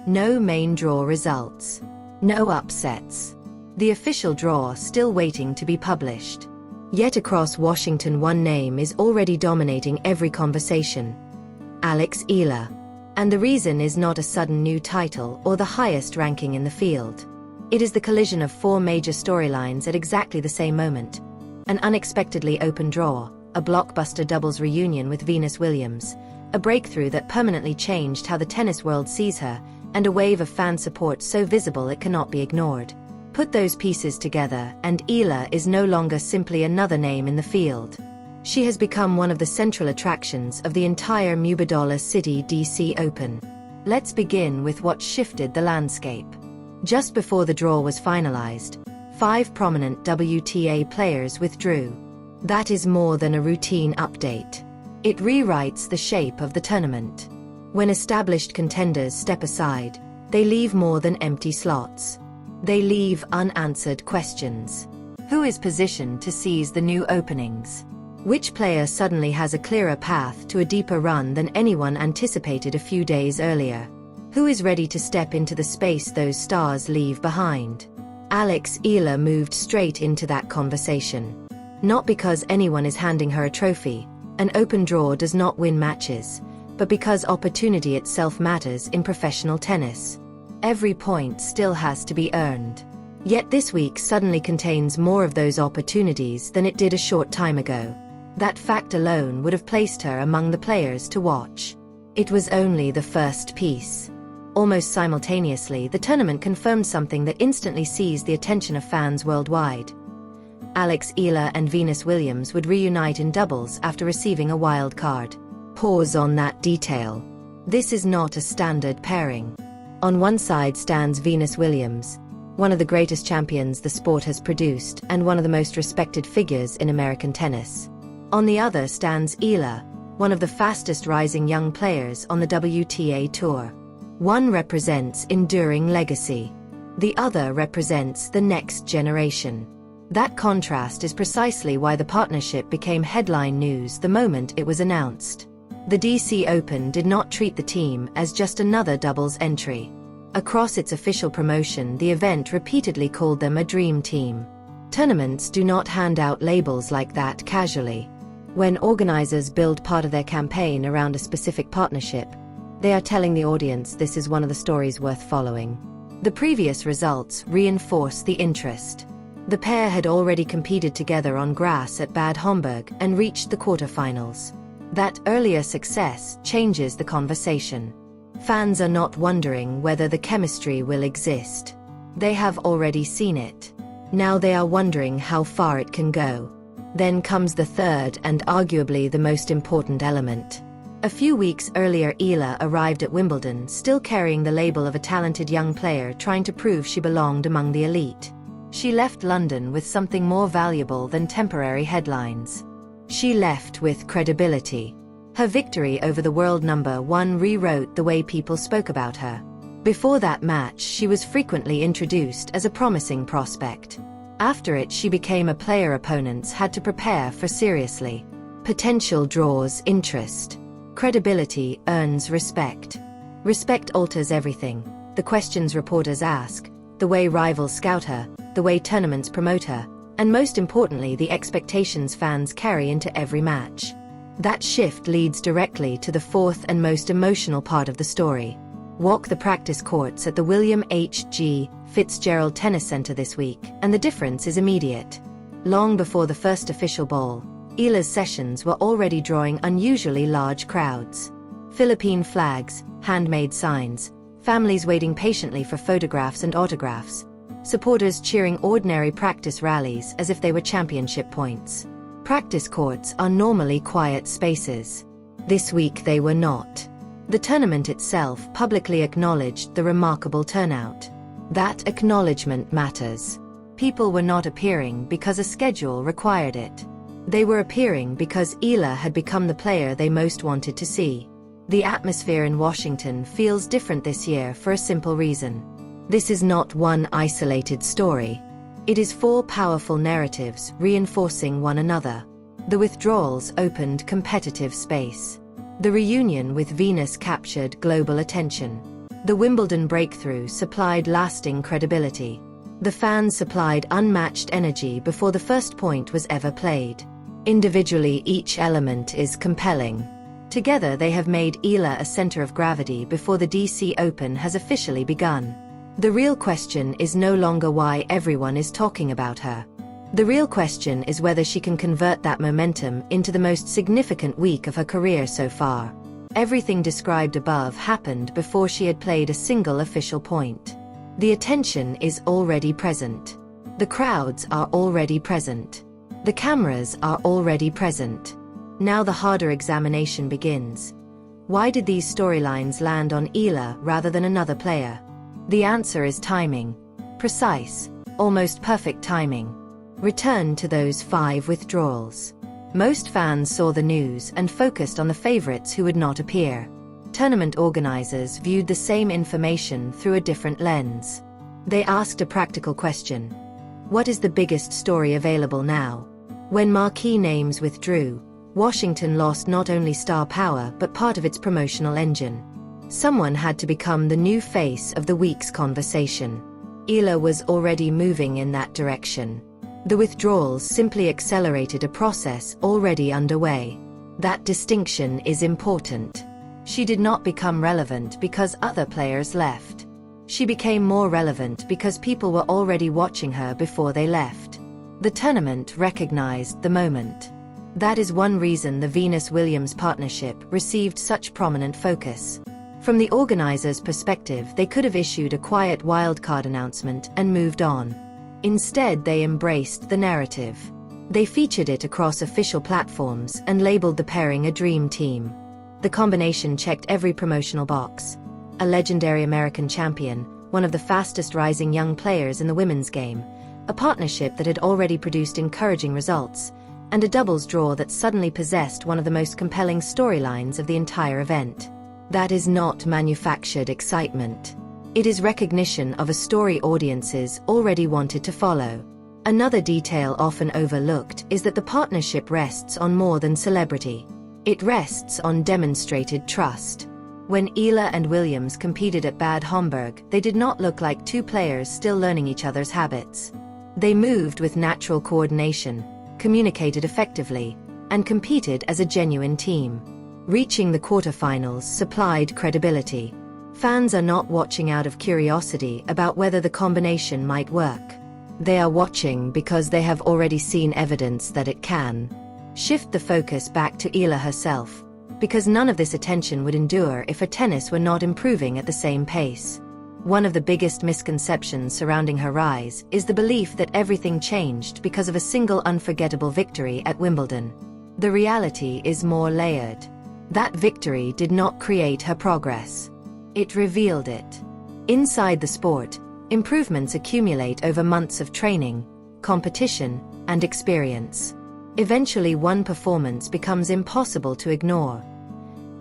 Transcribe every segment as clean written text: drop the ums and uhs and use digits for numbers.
No main draw results. No upsets. The official draw still waiting to be published. Yet across Washington one name is already dominating every conversation. Alex Eala. And the reason is not a sudden new title or the highest ranking in the field. It is the collision of four major storylines at exactly the same moment. An unexpectedly open draw, a blockbuster doubles reunion with Venus Williams, a breakthrough that permanently changed how the tennis world sees her, and a wave of fan support so visible it cannot be ignored. Put those pieces together, and Eala is no longer simply another name in the field. She has become one of the central attractions of the entire Mubadala Citi DC Open. Let's begin with what shifted the landscape. Just before the draw was finalized, 5 prominent WTA players withdrew. That is more than a routine update. It rewrites the shape of the tournament. When established contenders step aside, they leave more than empty slots. They leave unanswered questions. Who is positioned to seize the new openings? Which player suddenly has a clearer path to a deeper run than anyone anticipated a few days earlier? Who is ready to step into the space those stars leave behind? Alex Eala moved straight into that conversation. Not because anyone is handing her a trophy. An open draw does not win matches, but because opportunity itself matters in professional tennis. Every point still has to be earned. Yet this week suddenly contains more of those opportunities than it did a short time ago. That fact alone would have placed her among the players to watch. It was only the first piece. Almost simultaneously, the tournament confirmed something that instantly seized the attention of fans worldwide. Alex Eala and Venus Williams would reunite in doubles after receiving a wild card. Pause on that detail. This is not a standard pairing. On one side stands Venus Williams, one of the greatest champions the sport has produced and one of the most respected figures in American tennis. On the other stands Eala, one of the fastest rising young players on the WTA Tour. One represents enduring legacy. The other represents the next generation. That contrast is precisely why the partnership became headline news the moment it was announced. The DC Open did not treat the team as just another doubles entry. Across its official promotion, the event repeatedly called them a dream team. Tournaments do not hand out labels like that casually. When organizers build part of their campaign around a specific partnership, they are telling the audience this is one of the stories worth following. The previous results reinforce the interest. The pair had already competed together on grass at Bad Homburg and reached the quarterfinals. That earlier success changes the conversation. Fans are not wondering whether the chemistry will exist. They have already seen it. Now they are wondering how far it can go. Then comes the third and arguably the most important element. A few weeks earlier, Eala arrived at Wimbledon still carrying the label of a talented young player trying to prove she belonged among the elite. She left London with something more valuable than temporary headlines. She left with credibility. Her victory over the world number 1 rewrote the way people spoke about her. Before that match, she was frequently introduced as a promising prospect. After it, she became a player opponents had to prepare for seriously. Potential draws interest. Credibility earns respect. Respect alters everything. The questions reporters ask, the way rivals scout her, the way tournaments promote her, and most importantly, the expectations fans carry into every match. That shift leads directly to the fourth and most emotional part of the story. Walk the practice courts at the William H.G. Fitzgerald Tennis Center this week, and the difference is immediate. Long before the first official ball, Eala's sessions were already drawing unusually large crowds. Philippine flags, handmade signs, families waiting patiently for photographs and autographs, supporters cheering ordinary practice rallies as if they were championship points. Practice courts are normally quiet spaces. This week they were not. The tournament itself publicly acknowledged the remarkable turnout. That acknowledgement matters. People were not appearing because a schedule required it. They were appearing because Eala had become the player they most wanted to see. The atmosphere in Washington feels different this year for a simple reason. This is not one isolated story. It is 4 powerful narratives reinforcing one another. The withdrawals opened competitive space. The reunion with Venus captured global attention. The Wimbledon breakthrough supplied lasting credibility. The fans supplied unmatched energy before the first point was ever played. Individually, each element is compelling. Together, they have made Eala a center of gravity before the DC Open has officially begun. The real question is no longer why everyone is talking about her. The real question is whether she can convert that momentum into the most significant week of her career so far. Everything described above happened before she had played a single official point. The attention is already present. The crowds are already present. The cameras are already present. Now the harder examination begins. Why did these storylines land on Eala rather than another player? The answer is timing. Precise, almost perfect timing. Return to those 5 withdrawals. Most fans saw the news and focused on the favorites who would not appear. Tournament organizers viewed the same information through a different lens. They asked a practical question. What is the biggest story available now? When marquee names withdrew, Washington lost not only star power but part of its promotional engine. Someone had to become the new face of the week's conversation. Eala was already moving in that direction. The withdrawals simply accelerated a process already underway. That distinction is important. She did not become relevant because other players left. She became more relevant because people were already watching her before they left. The tournament recognized the moment. That is one reason the Venus-Williams partnership received such prominent focus. From the organizers' perspective, they could have issued a quiet wildcard announcement and moved on. Instead, they embraced the narrative. They featured it across official platforms and labeled the pairing a dream team. The combination checked every promotional box. A legendary American champion, one of the fastest rising young players in the women's game, a partnership that had already produced encouraging results, and a doubles draw that suddenly possessed one of the most compelling storylines of the entire event. That is not manufactured excitement. It is recognition of a story audiences already wanted to follow. Another detail often overlooked is that the partnership rests on more than celebrity. It rests on demonstrated trust. When Eala and Williams competed at Bad Homburg, they did not look like two players still learning each other's habits. They moved with natural coordination, communicated effectively, and competed as a genuine team. Reaching the quarterfinals supplied credibility. Fans are not watching out of curiosity about whether the combination might work. They are watching because they have already seen evidence that it can. Shift the focus back to Eala herself, because none of this attention would endure if her tennis were not improving at the same pace. One of the biggest misconceptions surrounding her rise is the belief that everything changed because of a single unforgettable victory at Wimbledon. The reality is more layered. That victory did not create her progress. It revealed it. Inside the sport, improvements accumulate over months of training, competition, and experience. Eventually, one performance becomes impossible to ignore.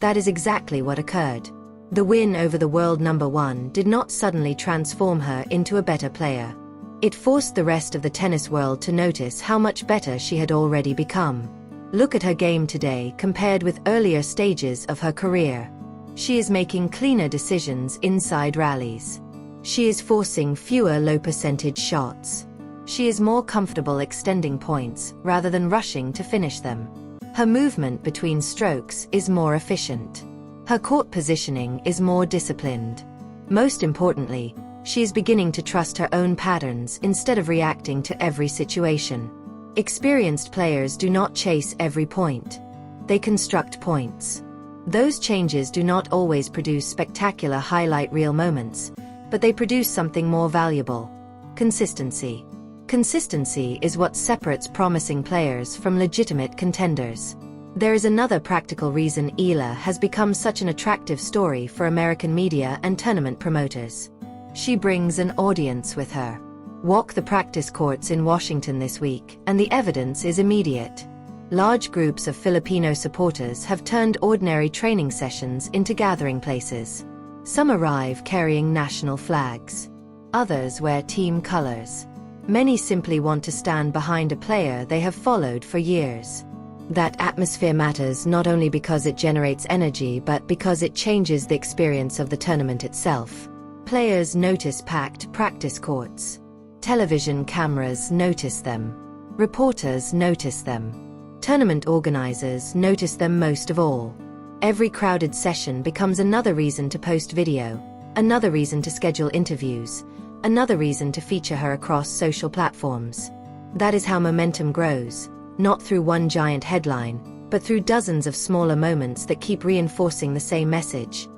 That is exactly what occurred. The win over the world number 1 did not suddenly transform her into a better player. It forced the rest of the tennis world to notice how much better she had already become. Look at her game today compared with earlier stages of her career. She is making cleaner decisions inside rallies. She is forcing fewer low-percentage shots. She is more comfortable extending points rather than rushing to finish them. Her movement between strokes is more efficient. Her court positioning is more disciplined. Most importantly, she is beginning to trust her own patterns instead of reacting to every situation. Experienced players do not chase every point. They construct points. Those changes do not always produce spectacular highlight reel moments, but they produce something more valuable: consistency. Consistency is what separates promising players from legitimate contenders. There is another practical reason Eala has become such an attractive story for American media and tournament promoters. She brings an audience with her. Walk the practice courts in Washington this week, and the evidence is immediate. Large groups of Filipino supporters have turned ordinary training sessions into gathering places. Some arrive carrying national flags. Others wear team colors. Many simply want to stand behind a player they have followed for years. That atmosphere matters not only because it generates energy but because it changes the experience of the tournament itself. Players notice packed practice courts. Television cameras notice them. Reporters notice them. Tournament organizers notice them most of all. Every crowded session becomes another reason to post video, another reason to schedule interviews, another reason to feature her across social platforms. That is how momentum grows, not through one giant headline, but through dozens of smaller moments that keep reinforcing the same message.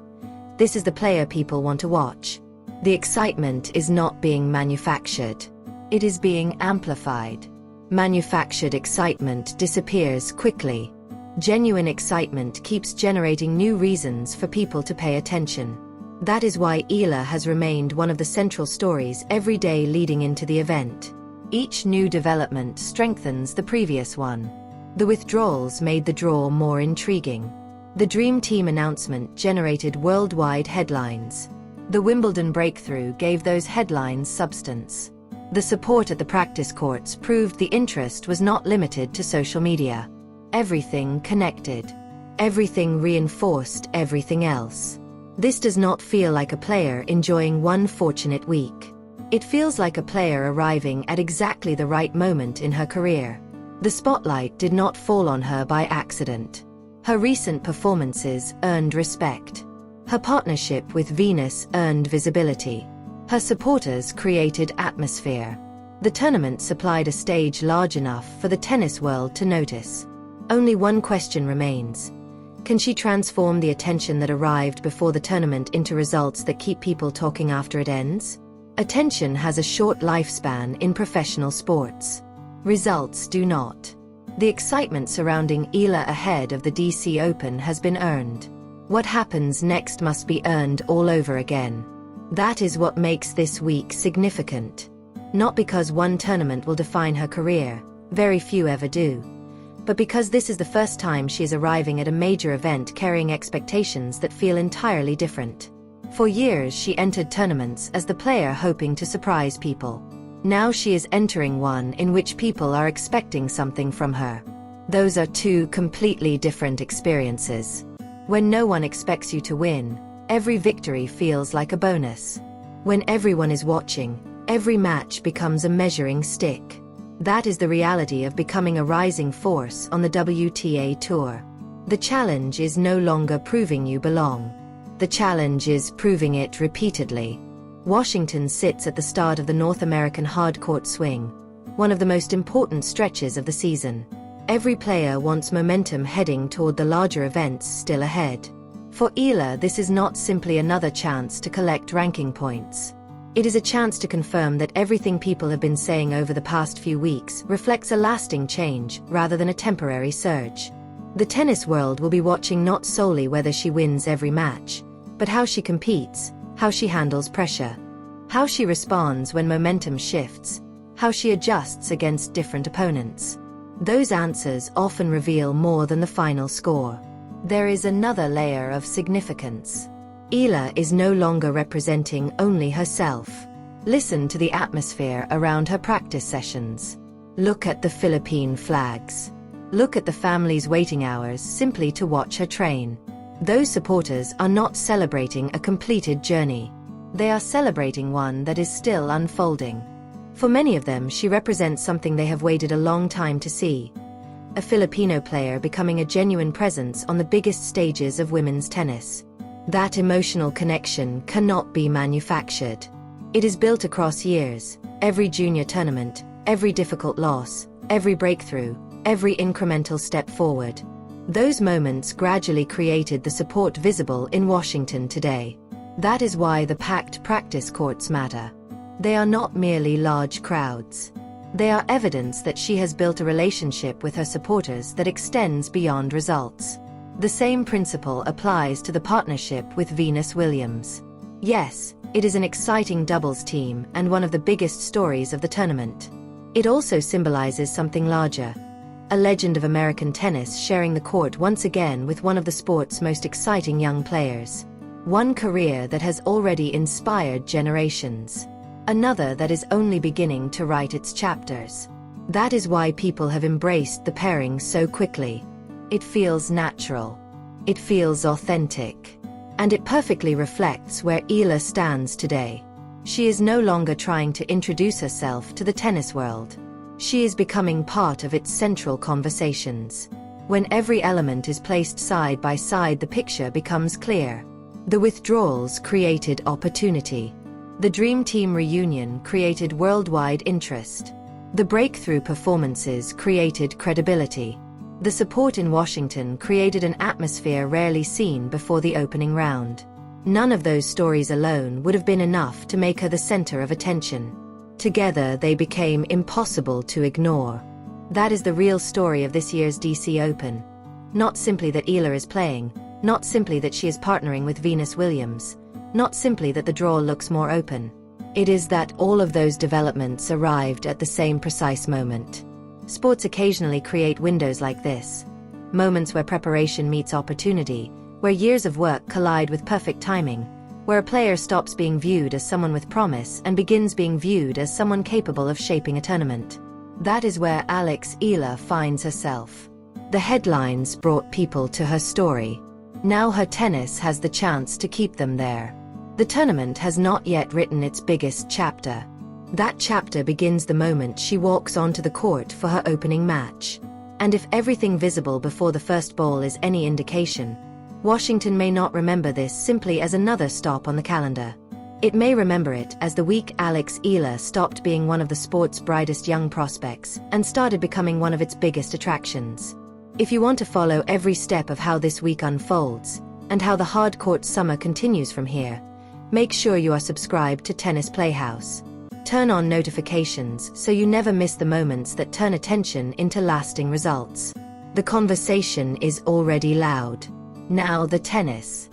This is the player people want to watch. The excitement is not being manufactured. It is being amplified. Manufactured excitement disappears quickly. Genuine excitement keeps generating new reasons for people to pay attention. That is why Eala has remained one of the central stories every day leading into the event. Each new development strengthens the previous one. The withdrawals made the draw more intriguing. The Dream Team announcement generated worldwide headlines. The Wimbledon breakthrough gave those headlines substance. The support at the practice courts proved the interest was not limited to social media. Everything connected. Everything reinforced everything else. This does not feel like a player enjoying one fortunate week. It feels like a player arriving at exactly the right moment in her career. The spotlight did not fall on her by accident. Her recent performances earned respect. Her partnership with Venus earned visibility. Her supporters created atmosphere. The tournament supplied a stage large enough for the tennis world to notice. Only one question remains. Can she transform the attention that arrived before the tournament into results that keep people talking after it ends? Attention has a short lifespan in professional sports. Results do not. The excitement surrounding Eala ahead of the DC Open has been earned. What happens next must be earned all over again. That is what makes this week significant. Not because one tournament will define her career, very few ever do, but because this is the first time she is arriving at a major event carrying expectations that feel entirely different. For years she entered tournaments as the player hoping to surprise people. Now she is entering one in which people are expecting something from her. Those are two completely different experiences. When no one expects you to win, every victory feels like a bonus. When everyone is watching, every match becomes a measuring stick. That is the reality of becoming a rising force on the WTA Tour. The challenge is no longer proving you belong. The challenge is proving it repeatedly. Washington sits at the start of the North American hardcourt swing, one of the most important stretches of the season. Every player wants momentum heading toward the larger events still ahead. For Eala, this is not simply another chance to collect ranking points. It is a chance to confirm that everything people have been saying over the past few weeks reflects a lasting change rather than a temporary surge. The tennis world will be watching not solely whether she wins every match, but how she competes, how she handles pressure, how she responds when momentum shifts, how she adjusts against different opponents. Those answers often reveal more than the final score. There is another layer of significance. Eala is no longer representing only herself. Listen to the atmosphere around her practice sessions. Look at the Philippine flags. Look at the family's waiting hours simply to watch her train. Those supporters are not celebrating a completed journey. They are celebrating one that is still unfolding. For many of them, she represents something they have waited a long time to see. A Filipino player becoming a genuine presence on the biggest stages of women's tennis. That emotional connection cannot be manufactured. It is built across years, every junior tournament, every difficult loss, every breakthrough, every incremental step forward. Those moments gradually created the support visible in Washington today. That is why the packed practice courts matter. They are not merely large crowds. They are evidence that she has built a relationship with her supporters that extends beyond results. The same principle applies to the partnership with Venus Williams. Yes, it is an exciting doubles team and one of the biggest stories of the tournament. It also symbolizes something larger. A legend of American tennis sharing the court once again with one of the sport's most exciting young players. One career that has already inspired generations. Another that is only beginning to write its chapters. That is why people have embraced the pairing so quickly. It feels natural. It feels authentic. And it perfectly reflects where Eala stands today. She is no longer trying to introduce herself to the tennis world. She is becoming part of its central conversations. When every element is placed side by side, the picture becomes clear. The withdrawals created opportunity. The Dream Team reunion created worldwide interest. The breakthrough performances created credibility. The support in Washington created an atmosphere rarely seen before the opening round. None of those stories alone would have been enough to make her the center of attention. Together, they became impossible to ignore. That is the real story of this year's DC Open. Not simply that Eala is playing, not simply that she is partnering with Venus Williams, not simply that the draw looks more open. It is that all of those developments arrived at the same precise moment. Sports occasionally create windows like this. Moments where preparation meets opportunity, where years of work collide with perfect timing, where a player stops being viewed as someone with promise and begins being viewed as someone capable of shaping a tournament. That is where Alex Eala finds herself. The headlines brought people to her story. Now her tennis has the chance to keep them there. The tournament has not yet written its biggest chapter. That chapter begins the moment she walks onto the court for her opening match. And if everything visible before the first ball is any indication, Washington may not remember this simply as another stop on the calendar. It may remember it as the week Alex Eala stopped being one of the sport's brightest young prospects and started becoming one of its biggest attractions. If you want to follow every step of how this week unfolds, and how the hard-court summer continues from here, make sure you are subscribed to Tennis Playhouse. Turn on notifications so you never miss the moments that turn attention into lasting results. The conversation is already loud. Now the tennis.